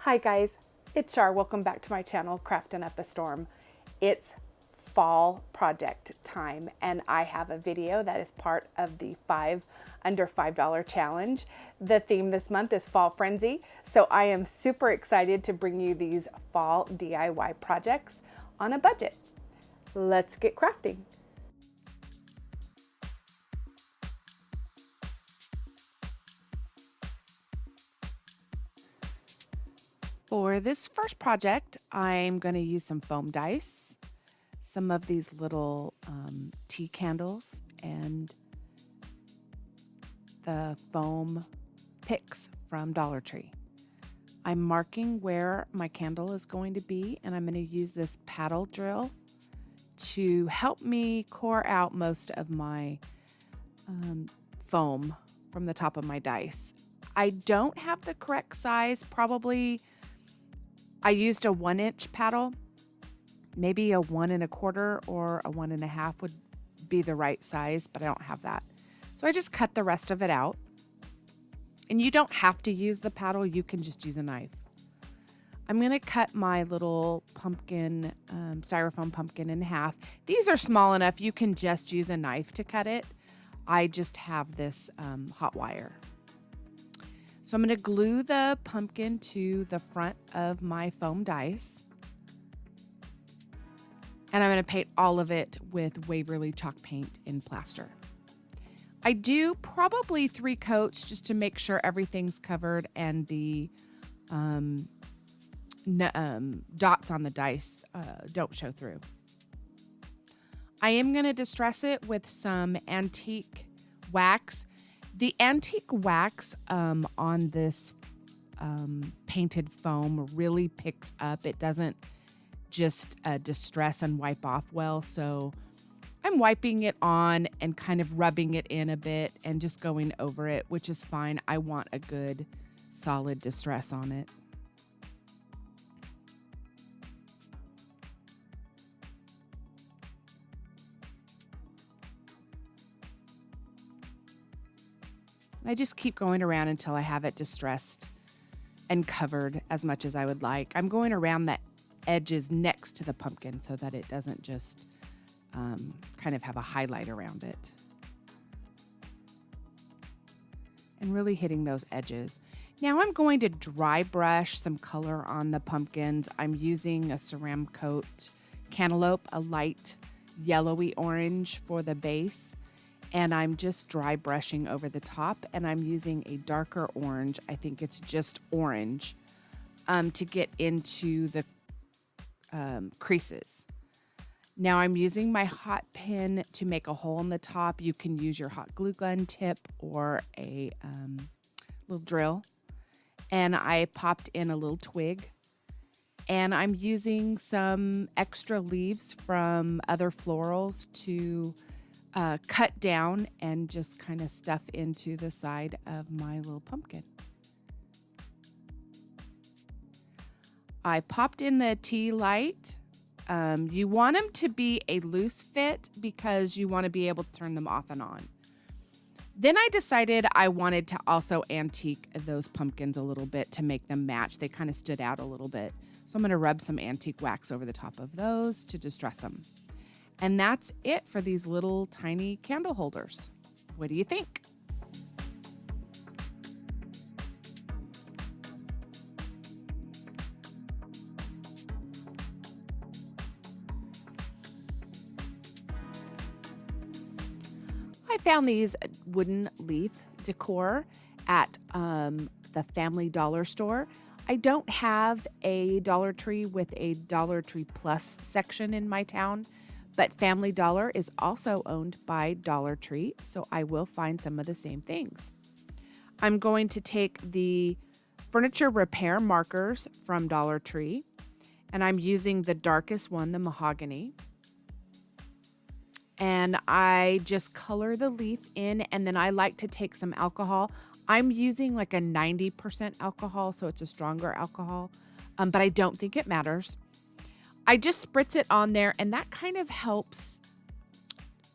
Hi guys, it's Char. Welcome back to my channel, Craftin' Up a Storm. It's fall project time and I have a video that is part of the under $5 challenge. The theme this month is Fall Frenzy, so I am super excited to bring you these fall DIY projects on a budget. Let's get crafting. For this first project, I'm going to use some foam dice, some of these little tea candles, and the foam picks from Dollar Tree. I'm marking where my candle is going to be, and I'm going to use this paddle drill to help me core out most of my foam from the top of my dice. I don't have the correct size, probably. I used a 1-inch paddle, maybe a 1 1/4 or a 1 1/2 would be the right size, but I don't have that. So I just cut the rest of it out. And you don't have to use the paddle, you can just use a knife. I'm gonna cut my little pumpkin, styrofoam pumpkin in half. These are small enough, you can just use a knife to cut it. I just have this hot wire. So I'm going to glue the pumpkin to the front of my foam dice. And I'm going to paint all of it with Waverly chalk paint in plaster. I do probably 3 coats just to make sure everything's covered and the dots on the dice don't show through. I am going to distress it with some antique wax. The antique wax on this painted foam really picks up. It doesn't just distress and wipe off well. So I'm wiping it on and kind of rubbing it in a bit and just going over it, which is fine. I want a good solid distress on it. I just keep going around until I have it distressed and covered as much as I would like. I'm going around the edges next to the pumpkin so that it doesn't just kind of have a highlight around it. And really hitting those edges. Now I'm going to dry brush some color on the pumpkins. I'm using a Ceramcoat Cantaloupe, a light yellowy orange for the base. And I'm just dry brushing over the top, and I'm using a darker orange. I think it's just orange to get into the creases. Now I'm using my hot pin to make a hole in the top. You can use your hot glue gun tip or a little drill. And I popped in a little twig. And I'm using some extra leaves from other florals to cut down and just kind of stuff into the side of my little pumpkin. I popped in the tea light. You want them to be a loose fit because you want to be able to turn them off and on. Then I decided I wanted to also antique those pumpkins a little bit to make them match. They kind of stood out a little bit. So I'm going to rub some antique wax over the top of those to distress them. And that's it for these little tiny candle holders. What do you think? I found these wooden leaf decor at the Family Dollar store. I don't have a Dollar Tree with a Dollar Tree Plus section in my town. But Family Dollar is also owned by Dollar Tree, so I will find some of the same things. I'm going to take the furniture repair markers from Dollar Tree, and I'm using the darkest one, the mahogany. And I just color the leaf in, and then I like to take some alcohol. I'm using like a 90% alcohol, so it's a stronger alcohol, but I don't think it matters. I just spritz it on there, and that kind of helps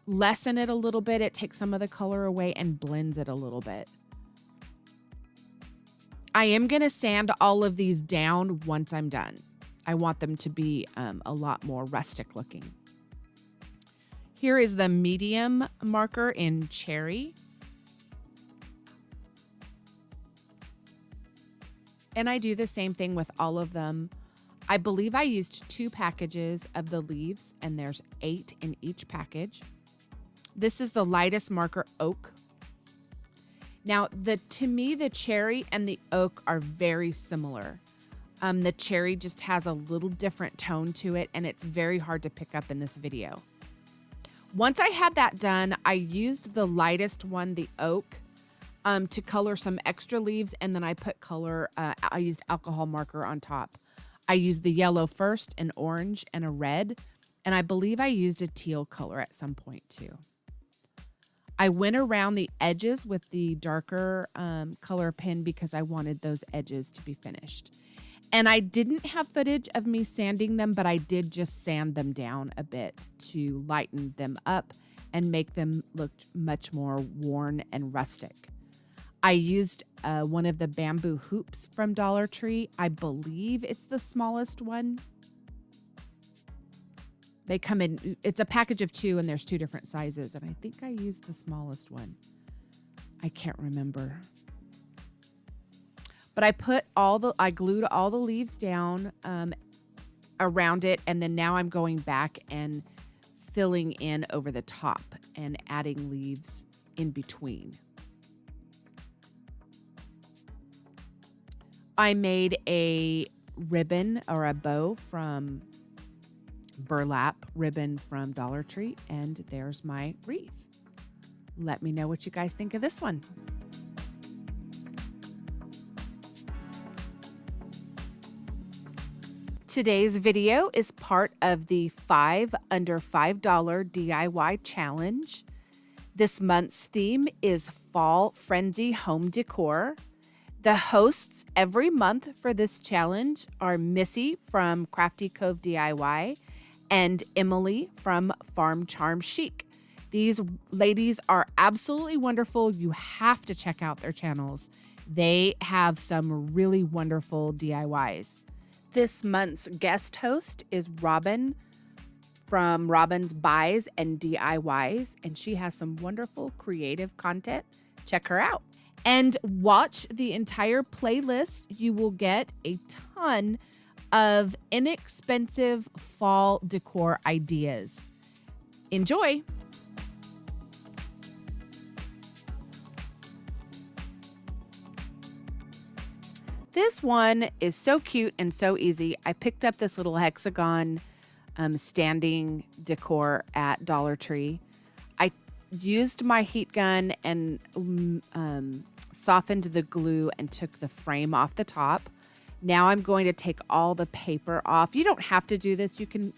lessen it a little bit. It takes some of the color away and blends it a little bit. I am going to sand all of these down once I'm done. I want them to be a lot more rustic looking. Here is the medium marker in cherry. And I do the same thing with all of them. I believe I used 2 packages of the leaves, and there's 8 in each package. This is the lightest marker, oak. Now, to me, the cherry and the oak are very similar. The cherry just has a little different tone to it, and it's very hard to pick up in this video. Once I had that done, I used the lightest one, the oak, to color some extra leaves, and then I put color, I used alcohol marker on top. I used the yellow first, an orange, and a red, and I believe I used a teal color at some point too. I went around the edges with the darker color pen because I wanted those edges to be finished. And I didn't have footage of me sanding them, but I did just sand them down a bit to lighten them up and make them look much more worn and rustic. I used one of the bamboo hoops from Dollar Tree. I believe it's the smallest one. They come in, it's a package of 2 and there's 2 different sizes. And I think I used the smallest one. I can't remember. But I glued all the leaves down around it. And then now I'm going back and filling in over the top and adding leaves in between. I made a ribbon or a bow from burlap ribbon from Dollar Tree, and there's my wreath. Let me know what you guys think of this one. Today's video is part of the 5 under $5 DIY challenge. This month's theme is Fall Frenzy Home Decor. The hosts every month for this challenge are Missy from Crafty Cove DIY and Emily from Farm Charm Chic. These ladies are absolutely wonderful. You have to check out their channels. They have some really wonderful DIYs. This month's guest host is Robin from Robin's Buys and DIYs, and she has some wonderful creative content. Check her out. And watch the entire playlist. You will get a ton of inexpensive fall decor ideas. Enjoy! This one is so cute and so easy. I picked up this little hexagon standing decor at Dollar Tree. I used my heat gun and softened the glue and took the frame off the top. Now I'm going to take all the paper off. You don't have to do this. You can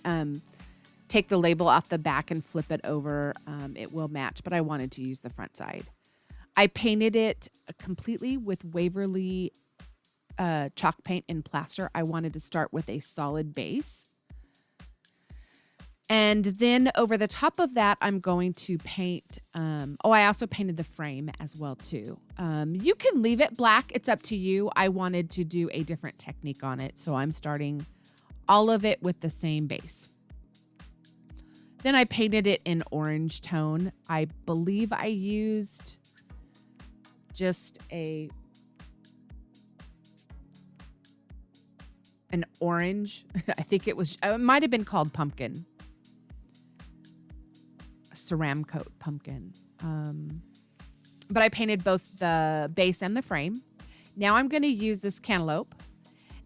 take the label off the back and flip it over. It will match, but I wanted to use the front side. I painted it completely with Waverly chalk paint and plaster. I wanted to start with a solid base. And then over the top of that, I'm going to paint, I also painted the frame as well too. You can leave it black, it's up to you. I wanted to do a different technique on it, so I'm starting all of it with the same base. Then I painted it in orange tone. I believe I used just an orange. I think it might have been called pumpkin. Ceram coat pumpkin. But I painted both the base and the frame. Now I'm going to use this cantaloupe,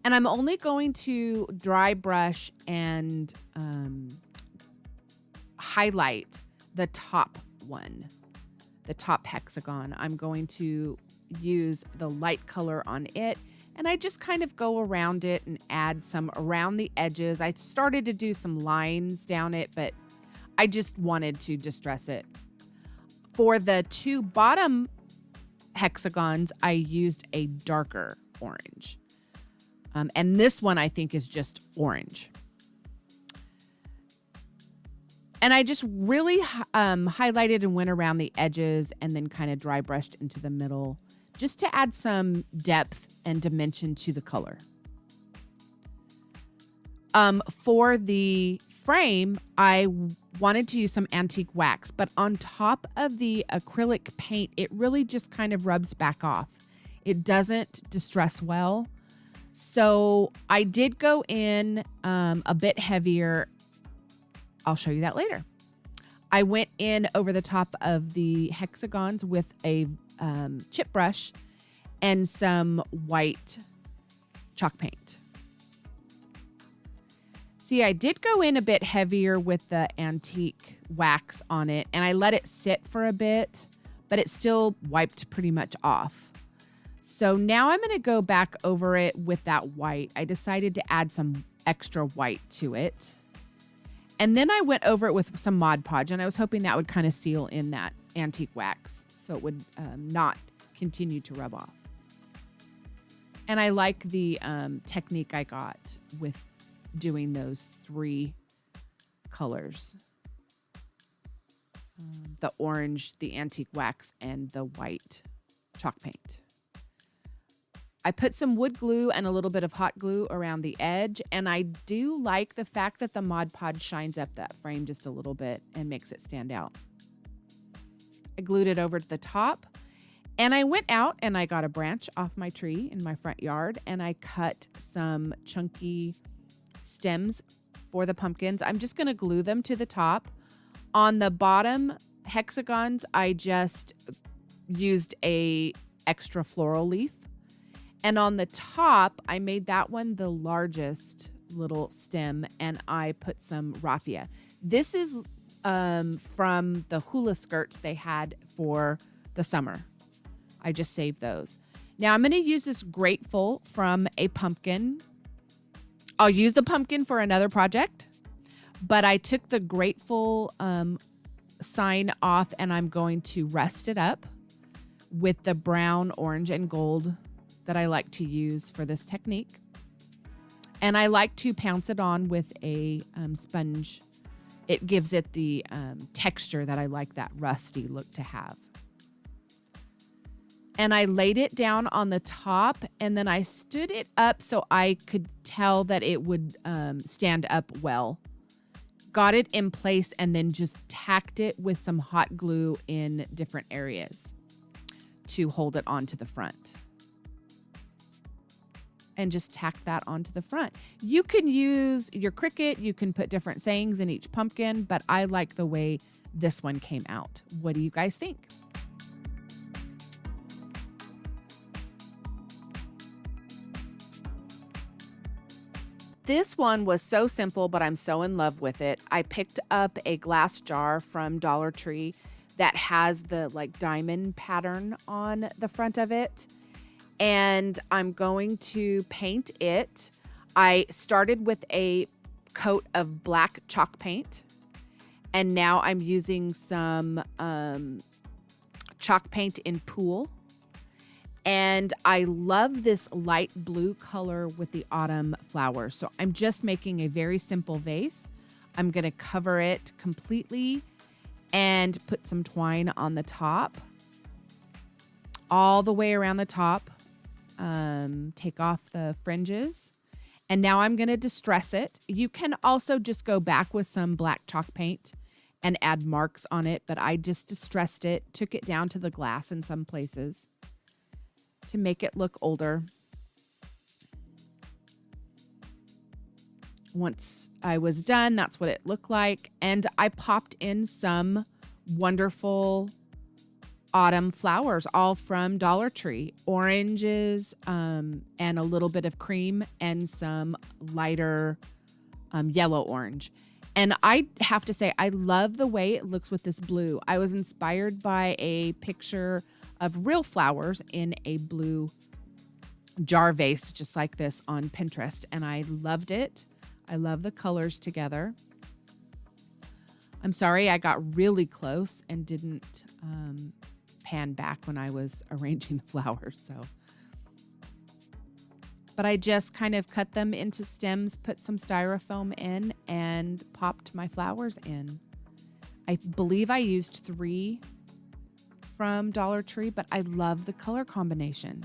and I'm only going to dry brush and highlight the top one, the top hexagon. I'm going to use the light color on it, and I just kind of go around it and add some around the edges. I started to do some lines down it, but I just wanted to distress it. For the 2 bottom hexagons, I used a darker orange. And this one I think is just orange. And I just really highlighted and went around the edges and then kind of dry brushed into the middle just to add some depth and dimension to the color. For the frame, I wanted to use some antique wax, but on top of the acrylic paint, it really just kind of rubs back off. It doesn't distress well. So I did go in a bit heavier. I'll show you that later. I went in over the top of the hexagons with a chip brush and some white chalk paint. See, I did go in a bit heavier with the antique wax on it, and I let it sit for a bit, but it still wiped pretty much off. So now I'm going to go back over it with that white. I decided to add some extra white to it. And then I went over it with some Mod Podge, and I was hoping that would kind of seal in that antique wax so it would not continue to rub off. And I like the technique I got with doing those 3 colors. The orange, the antique wax, and the white chalk paint. I put some wood glue and a little bit of hot glue around the edge, and I do like the fact that the Mod Podge shines up that frame just a little bit and makes it stand out. I glued it over to the top, and I went out and I got a branch off my tree in my front yard, and I cut some chunky stems for the pumpkins. I'm just going to glue them to the top. On the bottom hexagons, I just used a extra floral leaf. And on the top, I made that one the largest little stem, and I put some raffia. This is from the hula skirts they had for the summer. I just saved those. Now I'm going to use this grateful from a pumpkin. I'll use the pumpkin for another project, but I took the grateful sign off, and I'm going to rust it up with the brown, orange, and gold that I like to use for this technique. And I like to pounce it on with a sponge. It gives it the texture that I like that rusty look to have. And I laid it down on the top, and then I stood it up so I could tell that it would stand up well. Got it in place, and then just tacked it with some hot glue in different areas to hold it onto the front. And just tack that onto the front. You can use your Cricut. You can put different sayings in each pumpkin, but I like the way this one came out. What do you guys think? This one was so simple, but I'm so in love with it. I picked up a glass jar from Dollar Tree that has the like diamond pattern on the front of it. And I'm going to paint it. I started with a coat of black chalk paint, and now I'm using some chalk paint in Pool. And I love this light blue color with the autumn flowers. So I'm just making a very simple vase. I'm going to cover it completely and put some twine on the top, all the way around the top. Take off the fringes. And now I'm going to distress it. You can also just go back with some black chalk paint and add marks on it, but I just distressed it, took it down to the glass in some places to make it look older. Once I was done, that's what it looked like. And I popped in some wonderful autumn flowers, all from Dollar Tree. Oranges and a little bit of cream and some lighter yellow orange. And I have to say, I love the way it looks with this blue. I was inspired by a picture of real flowers in a blue jar vase, just like this, on Pinterest. And I loved it. I love the colors together. I'm sorry I got really close and didn't pan back when I was arranging the flowers. But I just kind of cut them into stems, put some styrofoam in, and popped my flowers in. I believe I used 3 from Dollar Tree, but I love the color combination.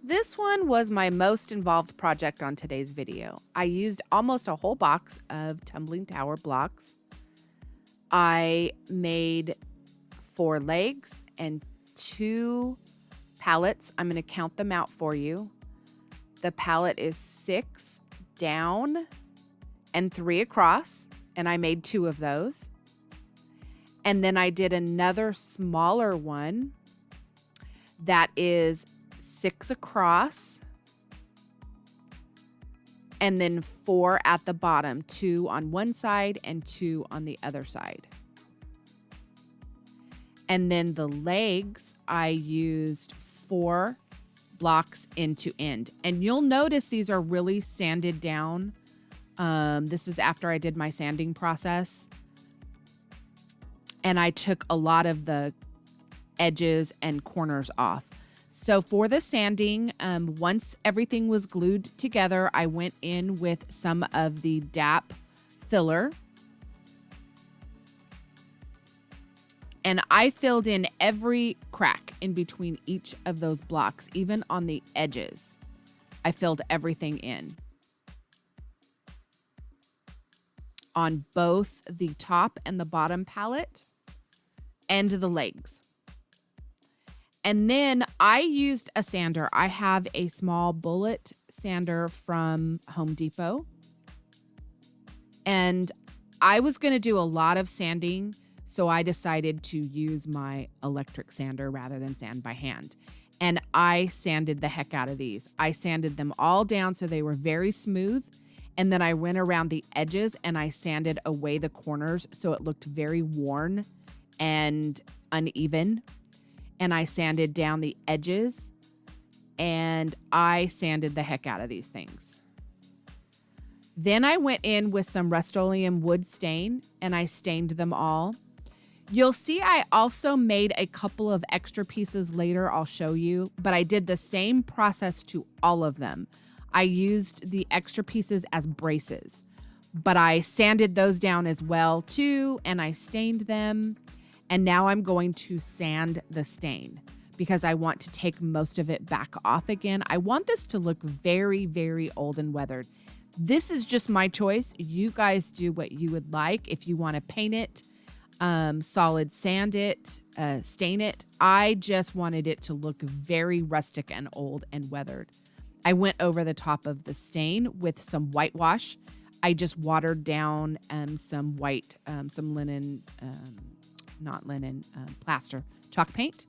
This one was my most involved project on today's video. I used almost a whole box of tumbling tower blocks. I made 4 legs and 2 pallets. I'm going to count them out for you. The pallet is 6 down and 3 across, and I made 2 of those. And then I did another smaller one that is 6 across, and then 4 at the bottom, 2 on one side and 2 on the other side. And then the legs, I used 4 blocks end to end. And you'll notice these are really sanded down. This is after I did my sanding process. And I took a lot of the edges and corners off. So for the sanding, once everything was glued together, I went in with some of the DAP filler. And I filled in every crack in between each of those blocks, even on the edges. I filled everything in. On both the top and the bottom pallet and the legs. And then I used a sander. I have a small bullet sander from Home Depot. And I was going to do a lot of sanding, so I decided to use my electric sander rather than sand by hand. And I sanded the heck out of these. I sanded them all down so they were very smooth. And then I went around the edges and I sanded away the corners so it looked very worn and uneven. And I sanded down the edges, and I sanded the heck out of these things. Then I went in with some Rust-Oleum wood stain, and I stained them all. You'll see I also made a couple of extra pieces later, I'll show you, but I did the same process to all of them. I used the extra pieces as braces, but I sanded those down as well too, and I stained them. And now I'm going to sand the stain because I want to take most of it back off again. I want this to look very, very old and weathered. This is just my choice. You guys do what you would like. If you want to paint it, solid sand it, stain it. I just wanted it to look very rustic and old and weathered. I went over the top of the stain with some whitewash. I just watered down some white, some linen, not linen, plaster chalk paint.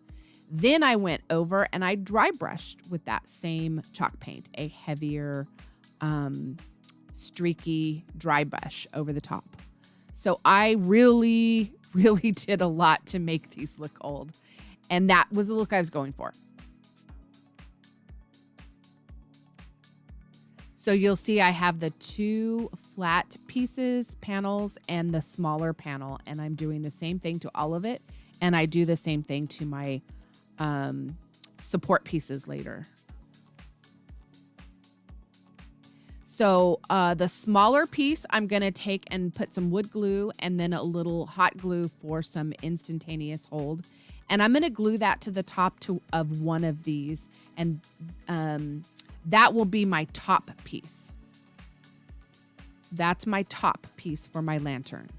Then I went over and I dry brushed with that same chalk paint, a heavier, streaky dry brush over the top. So I really, really did a lot to make these look old. And that was the look I was going for. So you'll see I have the 2 flat pieces, panels, and the smaller panel. And I'm doing the same thing to all of it. And I do the same thing to my support pieces later. So the smaller piece, I'm going to take and put some wood glue and then a little hot glue for some instantaneous hold. And I'm going to glue that to the top of one of these. And that will be my top piece. That's my top piece for my lantern.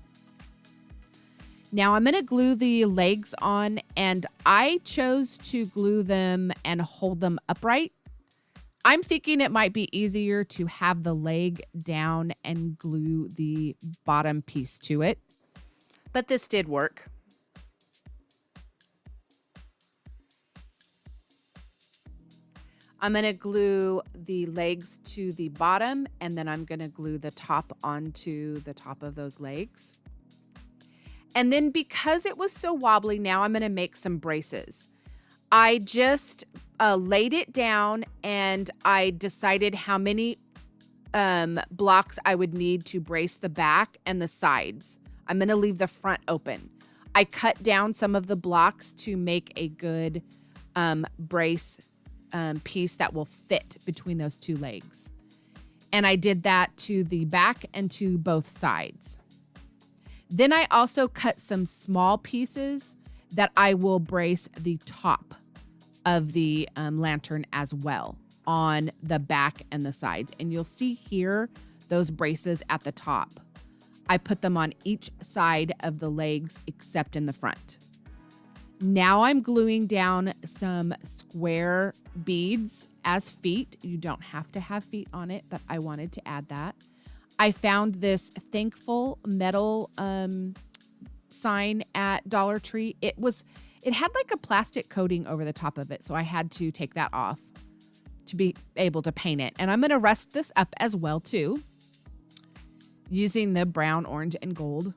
Now I'm going to glue the legs on, and I chose to glue them and hold them upright. I'm thinking it might be easier to have the leg down and glue the bottom piece to it, but this did work. I'm going to glue the legs to the bottom, and then I'm going to glue the top onto the top of those legs. And then because it was so wobbly, now I'm going to make some braces. I just laid it down, and I decided how many blocks I would need to brace the back and the sides. I'm going to leave the front open. I cut down some of the blocks to make a good brace piece that will fit between those 2 legs. And I did that to the back and to both sides. Then I also cut some small pieces that I will brace the top of the lantern as well on the back and the sides. And you'll see here those braces at the top. I put them on each side of the legs except in the front. Now I'm gluing down some square beads as feet. You don't have to have feet on it, but I wanted to add that. I found this thankful metal sign at Dollar Tree. It had like a plastic coating over the top of it, so I had to take that off to be able to paint it. And I'm going to rust this up as well too, using the brown, orange, and gold.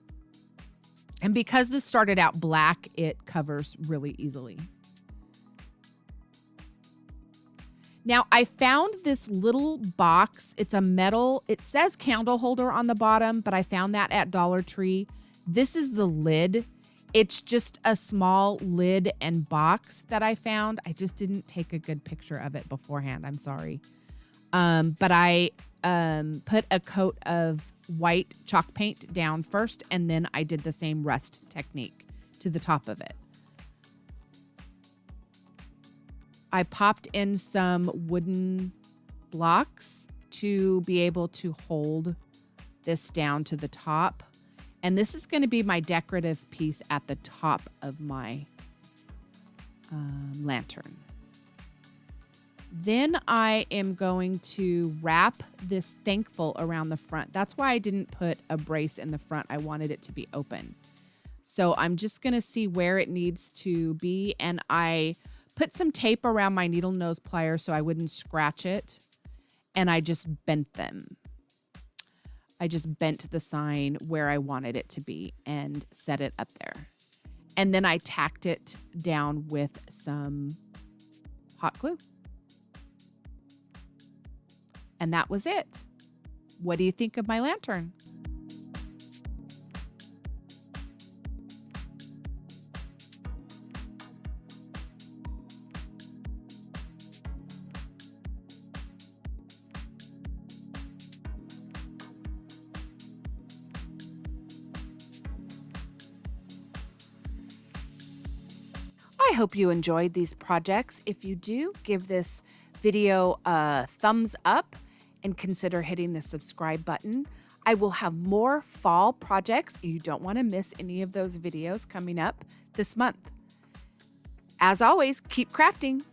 And because this started out black, it covers really easily. Now, I found this little box. It's a metal, it says candle holder on the bottom, but I found that at Dollar Tree. This is the lid. It's just a small lid and box that I found. I just didn't take a good picture of it beforehand. I'm sorry. But I put a coat of white chalk paint down first, and then I did the same rust technique to the top of it. I popped in some wooden blocks to be able to hold this down to the top. And this is going to be my decorative piece at the top of my lantern. Then I am going to wrap this thankful around the front. That's why I didn't put a brace in the front. I wanted it to be open. So I'm just going to see where it needs to be. And I put some tape around my needle nose pliers so I wouldn't scratch it. And I just bent them. I just bent the sign where I wanted it to be and set it up there. And then I tacked it down with some hot glue. And that was it. What do you think of my lantern? I hope you enjoyed these projects. If you do, give this video a thumbs up and consider hitting the subscribe button. I will have more fall projects. You don't want to miss any of those videos coming up this month. As always, keep crafting.